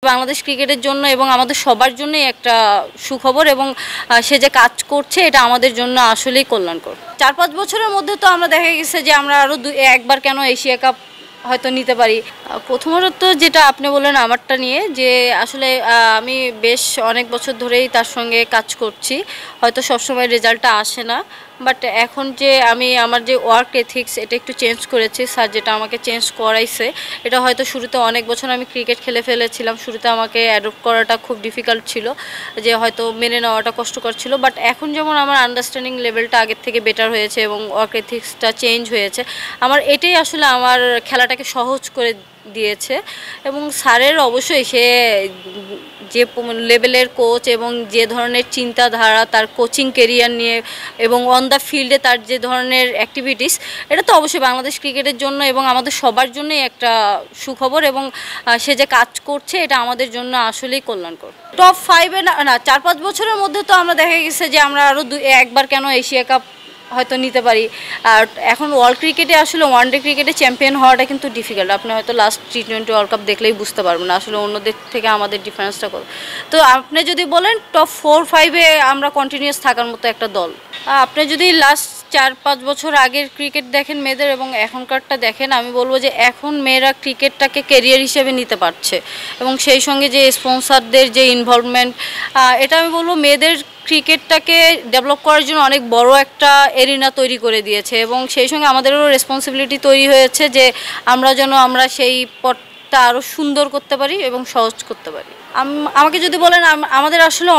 বাংলাদেশ ক্রিকেটের জন্য এবং আমাদের সবার জন্যই একটা সুখবর এবং সে যে কাজ করছে এটা আমাদের জন্য আসলেই কল্যাণকর। 4-5 বছরের মধ্যে তো আমরা দেখা গেছে যে আমরা আরও একবার কেন এশিয়া কাপ হয়তো নিতে পারি। প্রথমত যেটা আপনি বললেন আমারটা নিয়ে, যে আসলে আমি বেশ অনেক বছর ধরেই তার সঙ্গে কাজ করছি, হয়তো সবসময় রেজাল্টটা আসে না, বাট এখন যে আমি আমার যে ওয়ার্ক এথিক্স এটা একটু চেঞ্জ করেছি, স্যার যেটা আমাকে চেঞ্জ করাইছে, এটা হয়তো শুরুতে অনেক বছর আমি ক্রিকেট খেলে ফেলেছিলাম, শুরুতে আমাকে অ্যাডপ্ট করাটা খুব ডিফিকাল্ট ছিল, যে হয়তো মেনে নেওয়াটা কষ্টকর ছিল, বাট এখন যেমন আমার আন্ডারস্ট্যান্ডিং লেভেলটা আগের থেকে বেটার হয়েছে এবং ওয়ার্ক এথিক্সটা চেঞ্জ হয়েছে, আমার এটাই আসলে আমার খেলাটাকে সহজ করে দিয়েছে। এবং স্যারের অবশ্যই সে যে লেভেলের কোচ এবং যে ধরনের চিন্তাধারা তার কোচিং কেরিয়ার নিয়ে এবং অন দ্য ফিল্ডে তার যে ধরনের অ্যাক্টিভিটিস, এটা তো অবশ্যই বাংলাদেশ ক্রিকেটের জন্য এবং আমাদের সবার জন্যই একটা সুখবর এবং সে যে কাজ করছে এটা আমাদের জন্য আসলেই কল্যাণকর। টপ 5-এ না 4-5 বছরের মধ্যে তো আমরা দেখা গেছে যে আমরা আরও একবার কেন এশিয়া কাপ হয়তো নিতে পারি। আর এখন ওয়ার্ল্ড ক্রিকেটে আসলে ওয়ানডে ক্রিকেটে চ্যাম্পিয়ন হওয়াটা কিন্তু ডিফিকাল্ট। আপনি হয়তো লাস্ট T20 ওয়ার্ল্ড কাপ দেখলেই বুঝতে পারবেন আসলে অন্যদের থেকে আমাদের ডিফারেন্সটা কত। তো আপনি যদি বলেন টপ 4-5-এ আমরা কন্টিনিউয়াস থাকার মতো একটা দল। আপনি যদি লাস্ট 4-5 বছর আগের ক্রিকেট দেখেন মেয়েদের এবং এখনকারটা দেখেন, আমি বলবো যে এখন মেয়েরা ক্রিকেটটাকে ক্যারিয়ার হিসেবে নিতে পারছে এবং সেই সঙ্গে যে স্পন্সরদের যে ইনভলভমেন্ট, এটা আমি বলবো মেয়েদের ক্রিকেটটাকে ডেভেলপ করার জন্য অনেক বড় একটা এরিনা তৈরি করে দিয়েছে এবং সেই সঙ্গে আমাদেরও রেসপন্সিবিলিটি তৈরি হয়েছে যে আমরা সেই পথটা আরও সুন্দর করতে পারি এবং সহজ করতে পারি। আমাকে যদি বলেন, আমাদের আসলে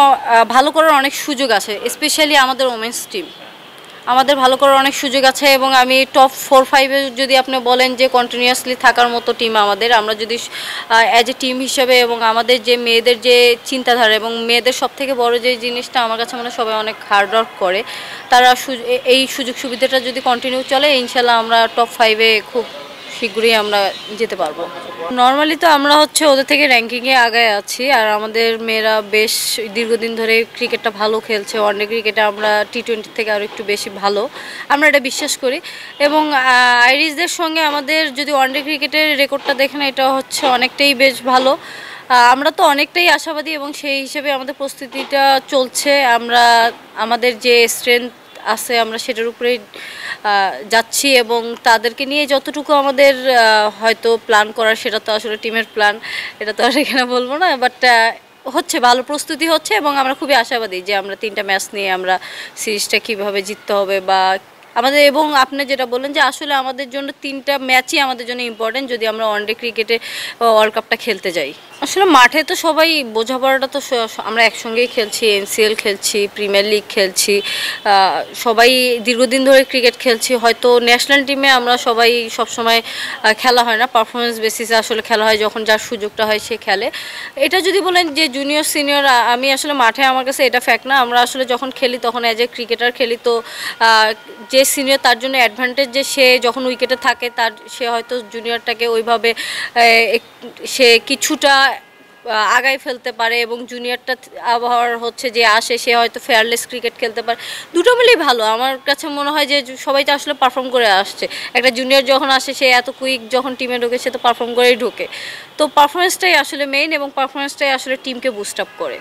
ভালো করার অনেক সুযোগ আছে, স্পেশালি আমাদের ওমেন্স টিম, আমাদের ভালো করার অনেক সুযোগ আছে এবং আমি টপ 4-5-এ যদি আপনি বলেন যে কন্টিনিউয়াসলি থাকার মতো টিম আমরা যদি অ্যাজ এ টিম হিসাবে এবং আমাদের যে মেয়েদের যে চিন্তাধারা এবং মেয়েদের সবথেকে বড় যে জিনিসটা আমার কাছে মনে হয় সবাই অনেক হার্ড ওয়ার্ক করে, তারা এই সুযোগ সুবিধাটা যদি কন্টিনিউ চলে ইনশাল্লাহ আমরা টপ 5-এ খুব শীঘ্রই আমরা যেতে পারবো। নর্মালি তো আমরা ওদের থেকে র্যাঙ্কিংয়ে আগায় আছি আর আমাদের মেয়েরা বেশ দীর্ঘদিন ধরে ক্রিকেটটা ভালো খেলছে। ওয়ানডে ক্রিকেটে আমরা T20 থেকে আরও একটু বেশি ভালো, আমরা এটা বিশ্বাস করি। এবং আইরিশদের সঙ্গে আমাদের যদি ওয়ানডে ক্রিকেটের রেকর্ডটা দেখেন, এটা অনেকটাই বেশ ভালো। আমরা তো অনেকটাই আশাবাদী এবং সেই হিসেবে আমাদের প্রস্তুতিটা চলছে। আমরা আমাদের যে স্ট্রেংথ আছে আমরা সেটার উপরেই যাচ্ছি এবং তাদেরকে নিয়ে যতটুকু আমাদের হয়তো প্ল্যান করার, সেটা তো আসলে টিমের প্ল্যান, এটা তো আর এখানে বলবো না, বাট ভালো প্রস্তুতি হচ্ছে এবং আমরা খুবই আশাবাদী যে আমরা 3টা ম্যাচ নিয়ে আমরা সিরিজটা কীভাবে জিততে হবে বা আমাদের। এবং আপনি যেটা বললেন যে আসলে আমাদের জন্য 3টা ম্যাচই আমাদের জন্য ইম্পর্টেন্ট যদি আমরা ওয়ানডে ক্রিকেটে ওয়ার্ল্ড কাপটা খেলতে যাই। আসলে মাঠে তো সবাই বোঝাপড়াটা তো আমরা একসঙ্গেই খেলছি, NCL খেলছি, প্রিমিয়ার লিগ খেলছি, সবাই দীর্ঘদিন ধরে ক্রিকেট খেলছি। হয়তো ন্যাশনাল টিমে আমরা সবাই সবসময় খেলা হয় না, পারফরমেন্স বেসিসে আসলে খেলা হয়, যখন যার সুযোগটা হয় সে খেলে। এটা যদি বলেন যে জুনিয়র সিনিয়র, আমি আসলে মাঠে আমার কাছে এটা ফ্যাক্ট না, আমরা আসলে যখন খেলি তখন অ্যাজ এ ক্রিকেটার খেলি, তো যে সিনিয়র তার জন্য অ্যাডভান্টেজ যে সে যখন উইকেটে থাকে সে হয়তো জুনিয়রটাকে ওইভাবে সে কিছুটা আগায় ফেলতে পারে এবং জুনিয়রটা আবার যে আসে সে হয়তো ফেয়ারলেস ক্রিকেট খেলতে পারে। দুটো মিলেই ভালো আমার কাছে মনে হয়, যে সবাই তো আসলে পারফর্ম করে আসছে। একটা জুনিয়র যখন আসে সে এত কুইক যখন টিমে ঢোকে সে তো পারফর্ম করেই ঢোকে, তো পারফরমেন্সটাই আসলে মেইন এবং পারফরমেন্সটাই আসলে টিমকে বুস্ট আপ করে।